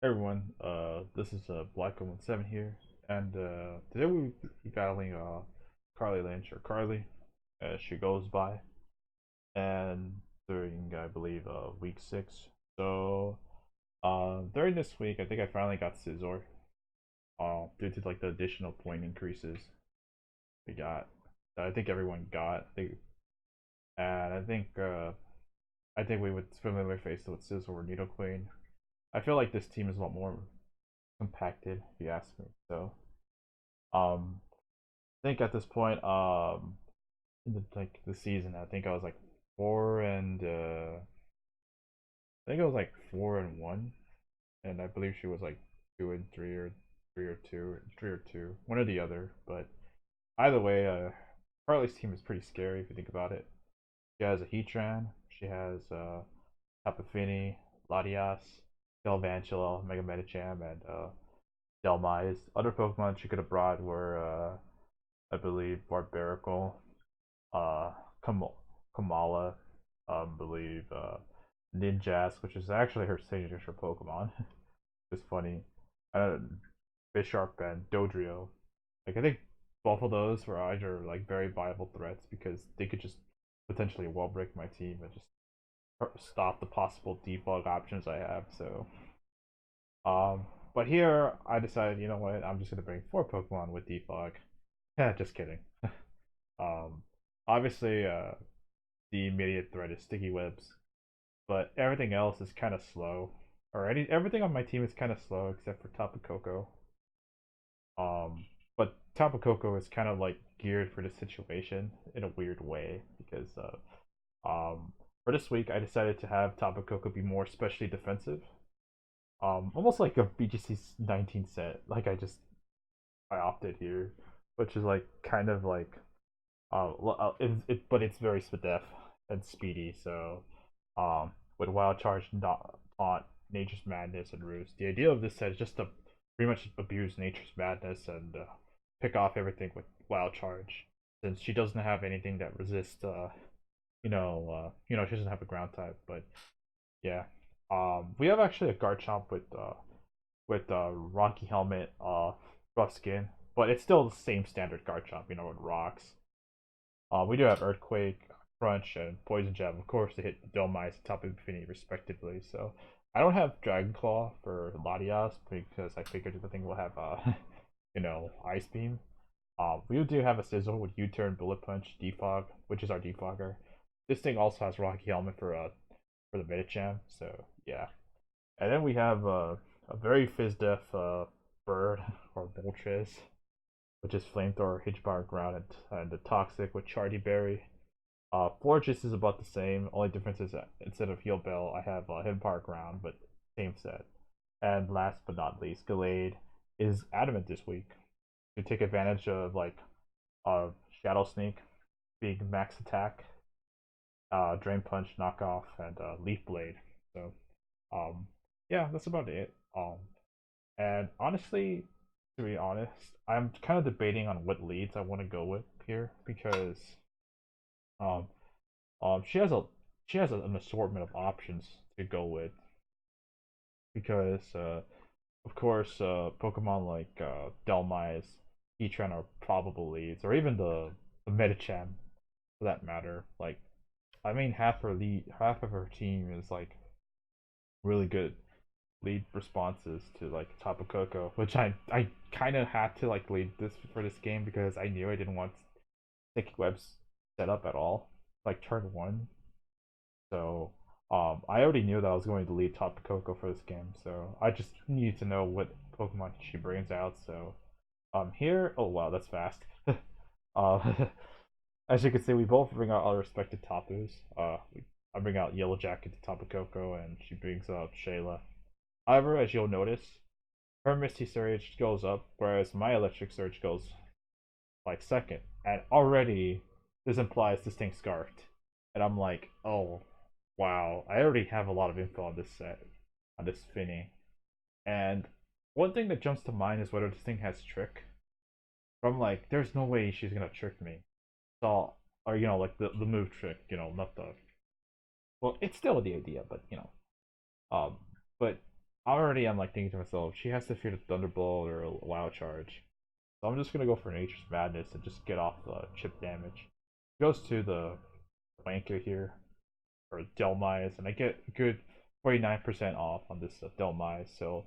Everyone, this is Black017 here, and today we'll be battling Carly Lynch, or Carly, as she goes by, and during, I believe, week 6. So, during this week, I think I finally got Scizor, due to like the additional point increases we got, that I think everyone got. And I think we would familiar face with Scizor or Nidoking. I feel like this team is a lot more compacted, if you ask me. So, I think at this point, in the season, I think I was like 4 and I think I was like 4 and 1, and I believe she was like 2 and 3 or 3 or 2, one or the other. But either way, Harley's team is pretty scary if you think about it. She has a Heatran, she has Tapu Fini, Latias, Galvantula, Mega Medicham, and Delmise. Other Pokemon she could have brought were, I believe, Barbarical, uh, Kamala, believe, Ninjas, which is actually her signature Pokemon. It's funny. Uh, Bisharp and Dodrio. Like, I think both of those were either like very viable threats because they could just potentially wall break my team and just stop the possible debug options I have. So, but here I decided, you know what, I'm just gonna bring 4 Pokemon with defog. Yeah, just kidding. Um, obviously, the immediate threat is sticky webs, but everything else is kind of slow. Or everything on my team is kind of slow except for Tapu Koko. But Tapu Koko is kind of like geared for this situation in a weird way because for this week I decided to have Tapu Koko be more specially defensive. Almost like a BGC 19 set. Like I opted here, which is like kind of like but it's very spadef and speedy. So with Wild Charge, Taunt, Nature's Madness, and Roost, the idea of this set is just to pretty much abuse Nature's Madness and pick off everything with Wild Charge, since she doesn't have anything that resists. She doesn't have a ground type, but yeah. We have actually a Garchomp with Rocky Helmet, rough skin, but it's still the same standard Garchomp, with rocks. We do have Earthquake, Crunch, and Poison Jab, of course, to hit Dhelmise and Tapu Fini respectively. So I don't have Dragon Claw for Latias because I figured the thing will have Ice Beam. We do have a Sizzle with U-Turn, Bullet Punch, Defog, which is our defogger. This thing also has Rocky Helmet for the Medicham. So yeah, and then we have a very Fizdef bird or Moltres, which is Flamethrower, Hitchbar Ground, and the Toxic with Chardy Berry. Florges is about the same. Only difference is that instead of Heal Bell, I have Hitchbar Ground, but same set. And last but not least, Gallade is adamant this week to take advantage of Shadow Sneak, big max attack, Drain Punch, Knockoff, and Leaf Blade. So, um, yeah, that's about it. And honestly, to be honest, I'm kind of debating on what leads I want to go with here because um she has an assortment of options to go with because of course Pokemon like Delmise, Heatran are probable leads, or even the Medicham for that matter. Like, I mean, half of her team is like really good lead responses to like Tapu Koko, which I kind of had to like lead this for this game because I knew I didn't want sticky webs set up at all, like turn 1. So I already knew that I was going to lead Tapu Koko for this game, so I just needed to know what Pokemon she brings out. So here, oh wow, that's fast. uh, as you can see, we both bring out our respective Tapus. I bring out Yellow Jacket to Tapu Koko, and she brings out Shayla. However, as you'll notice, her Misty Surge goes up, whereas my Electric Surge goes like second. And already, this implies this thing's scarfed. And I'm like, oh, wow. I already have a lot of info on this set, on this Finny. And one thing that jumps to mind is whether this thing has Trick. But I'm like, there's no way she's gonna trick me. So, or, like the move trick, not the. Well, it's still the idea, but, um, but already I'm like thinking to myself, she has to fear the Thunderbolt or a Wild Charge. So I'm just gonna go for Nature's Madness and just get off the chip damage. Goes to the Blanket here, or Delmise, and I get good 49% off on this Delmise, so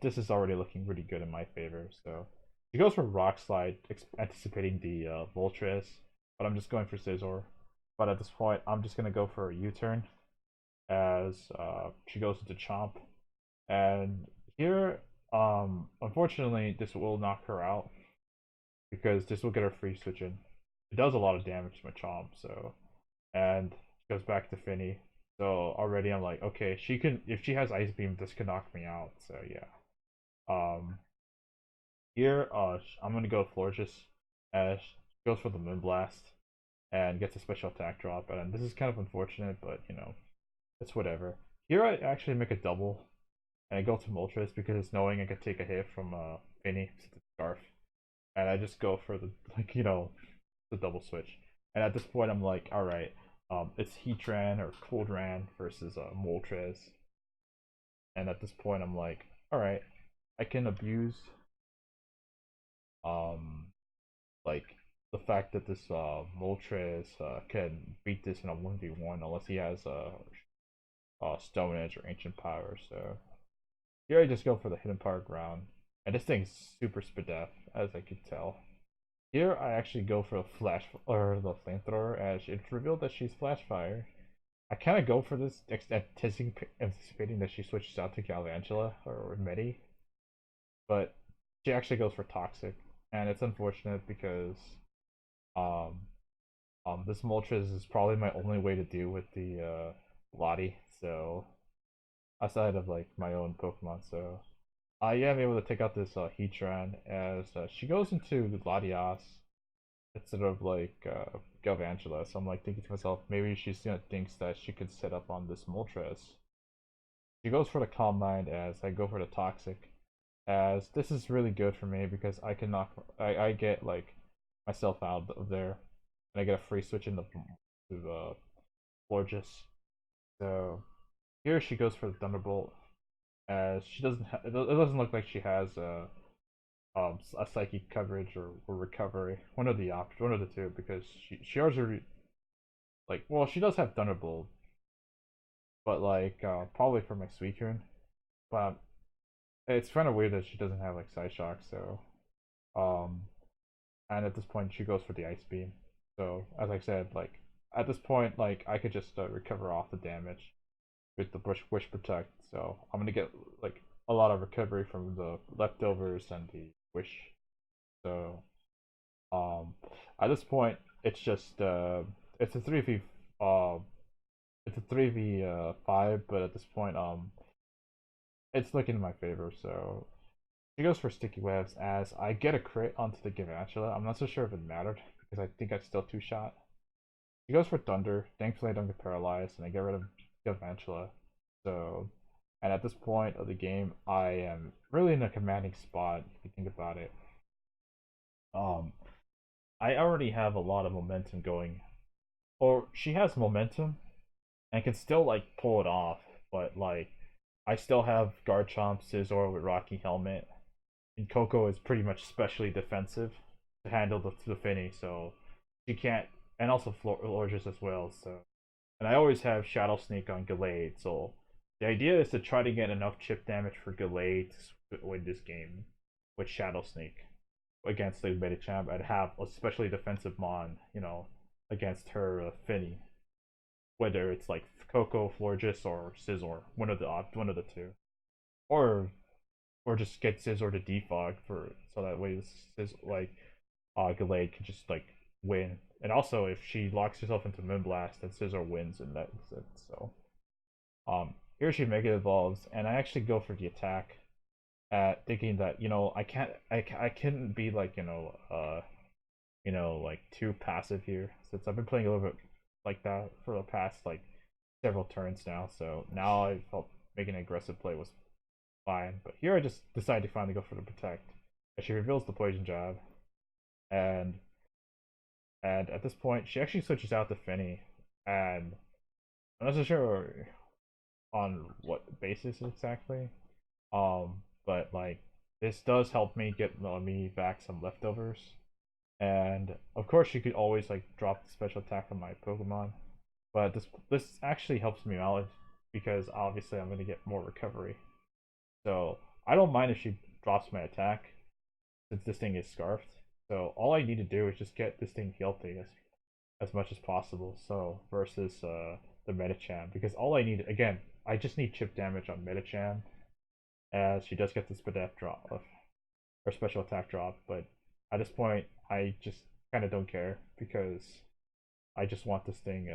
this is already looking really good in my favor. So she goes for Rock Slide, anticipating the Voltres, but I'm just going for Scizor. But at this point, I'm just gonna go for a U-turn as she goes into Chomp, and here, unfortunately, this will knock her out because this will get her free switch in. It does a lot of damage to my Chomp, so and goes back to Finny. So already I'm like, okay, she can if she has Ice Beam, this can knock me out. So yeah. Um, here, I'm gonna go Florges as she goes for the Moonblast and gets a special attack drop, and this is kind of unfortunate, but it's whatever. Here I actually make a double, and I go to Moltres because it's knowing I could take a hit from Finny to the Scarf, and I just go for the the double switch. And at this point, I'm like, all right, it's Heatran or Coldran versus Moltres, and at this point, I'm like, all right, I can abuse um like the fact that this Moltres can beat this in a 1v1 unless he has Stone Edge or Ancient Power. So here I just go for the Hidden Power Ground, and this thing's super Spadef, as I could tell. Here I actually go for the Flash or the Flamethrower as it's revealed that she's Flash Fire. I kind of go for this, anticipating that she switches out to Galvantula or Medi, but she actually goes for Toxic, and it's unfortunate because um this Moltres is probably my only way to deal with the Lottie. So outside of like my own Pokemon, so I am able to take out this Heatran as she goes into the Latias instead of like Galvantula. So I'm like thinking to myself, maybe she's gonna thinks that she could set up on this Moltres. She goes for the Calm Mind as I go for the Toxic. As this is really good for me because I can knock, I get like myself out of there, and I get a free switch in the to Florges. So here she goes for the Thunderbolt as she doesn't it doesn't look like she has a psychic coverage or recovery, one of the two, because she already like, well, she does have Thunderbolt, but like probably for my Suicune, but it's kind of weird that she doesn't have like Side Shock. So um and at this point she goes for the Ice Beam. So as I said, like at this point, like I could just recover off the damage with the Wish Protect. So I'm gonna get like a lot of recovery from the leftovers and the Wish. So um, at this point, it's just it's a 3v uh it's a 3v 5, but at this point it's looking in my favor. So she goes for Sticky Webs as I get a crit onto the Gigantula. I'm not so sure if it mattered because I think I still two shot. She goes for Thunder. Thankfully, I don't get paralyzed, and I get rid of Gigantula. So, and at this point of the game, I am really in a commanding spot if you think about it. Um, I already have a lot of momentum going, or she has momentum and can still like pull it off, but like I still have Garchomp, Scizor with Rocky Helmet, and Coco is pretty much specially defensive to handle the Finny, so she can't, and also Florges as well. So, and I always have Shadow Sneak on Gallade, so the idea is to try to get enough chip damage for Gallade to win this game with Shadow Sneak against the Medicham and have a specially defensive Mon, against her Finny, whether it's like Coco, Florges, or Scizor, one of the two, or just get Scizor to defog for so that way like Gallade can just like win. And also, if she locks herself into Moonblast, then Scizor wins, and that's it. So here she Mega Evolves, and I actually go for the attack, thinking that I couldn't be like like too passive here since I've been playing a little bit like that for the past like several turns now. So now I felt making an aggressive play was fine, but here I just decided to finally go for the protect. And she reveals the poison jab, and at this point she actually switches out to Finny, and I'm not so sure on what basis exactly. But like this does help me get me back some leftovers. And of course, you could always like drop the special attack on my Pokemon, but this actually helps me out because obviously I'm gonna get more recovery. So I don't mind if she drops my attack since this thing is scarfed. So all I need to do is just get this thing healthy as much as possible. So versus the Medicham, because all I need again, I just need chip damage on Medicham as she does get the Spadef drop or special attack drop. But at this point, I just kind of don't care because I just want this thing.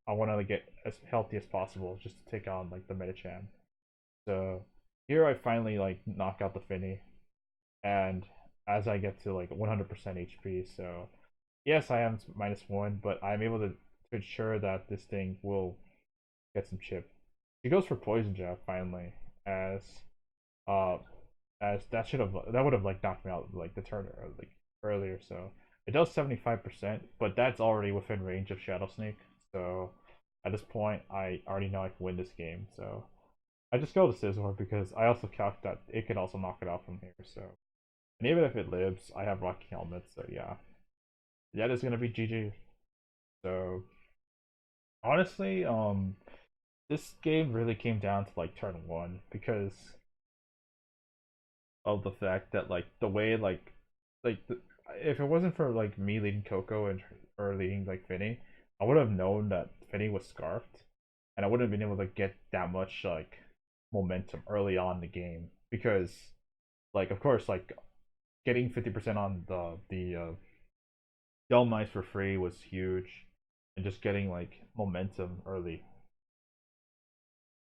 I want to get as healthy as possible just to take on like the Medicham. So here I finally like knock out the Finny, and as I get to like 100% HP, so yes, I am -1, but I'm able to ensure that this thing will get some chip. She goes for Poison Jab finally, as uh as that would have like knocked me out like the turn like earlier. So it does 75%, but that's already within range of Shadow Sneak. So at this point, I already know I can win this game. So I just go to Scizor because I also calc that it could also knock it out from here. So and even if it lives, I have Rocky Helmet. So yeah, that is gonna be GG. So honestly, this game really came down to like turn one because of the fact that like the way like the, if it wasn't for like me leading Coco and or leading like Finny, I would have known that Finny was scarfed, and I wouldn't have been able to get that much like momentum early on in the game because like of course like getting 50% on the Dell Mice for free was huge, and just getting like momentum early,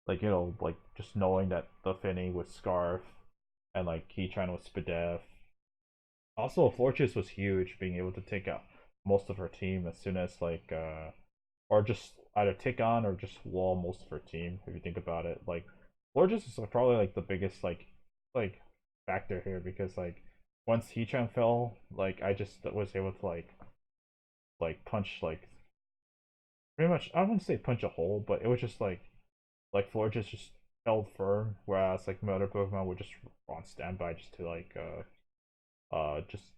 like like just knowing that the Finny was scarf and like Heatran was Spadef. Also, Fortress was huge, being able to take out most of her team as soon as like or just either take on or just wall most of her team. If you think about it, like Fortress is probably like the biggest like factor here because like once Heatran fell, like I just was able to like punch like pretty much I wouldn't say punch a hole, but it was just like Fortress just held firm, whereas like my other Pokemon would just on standby just to like just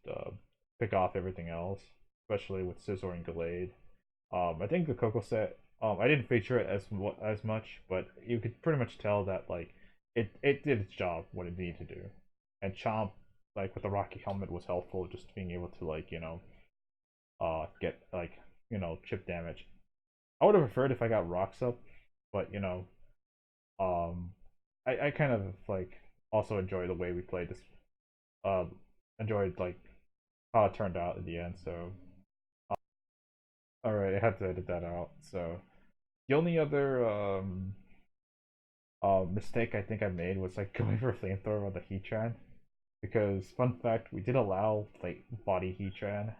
pick off everything else, especially with Scizor and Gallade. I think the Coco set, I didn't feature it as much, but you could pretty much tell that like it did its job what it needed to do, and Chomp like with the Rocky Helmet was helpful, just being able to like get like chip damage. I would have preferred if I got rocks up, but um I kind of like also enjoy the way we played this. Enjoyed like how it turned out at the end. So, all right, I had to edit that out. So, the only other mistake I think I made was like going for flamethrower on the Heatran because fun fact, we did allow like body Heatran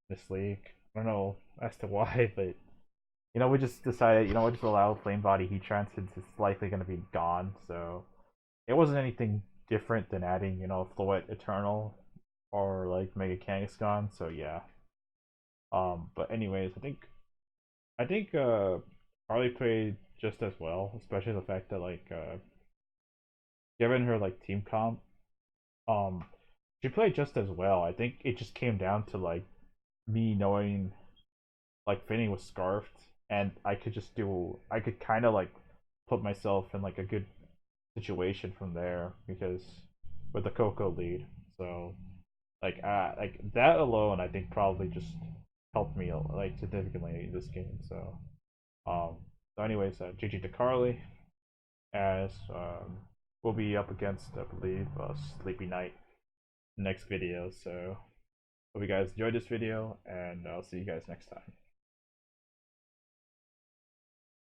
this league. I don't know as to why, but we just decided we just allow flame body Heatran since it's likely going to be gone. So it wasn't anything different than adding Floette Eternal or like Mega Kangaskhan. So yeah. But anyways, I think Carly played just as well, especially the fact that like given her like team comp, um, she played just as well. I think it just came down to like me knowing like Finny was scarfed, and I could kind of like put myself in like a good situation from there because with the Coco lead. So like that alone, I think probably just helped me like significantly in this game. Um, so anyways, GG to Carly as we'll be up against I believe Sleepy Night next video. So hope you guys enjoyed this video, and I'll see you guys next time.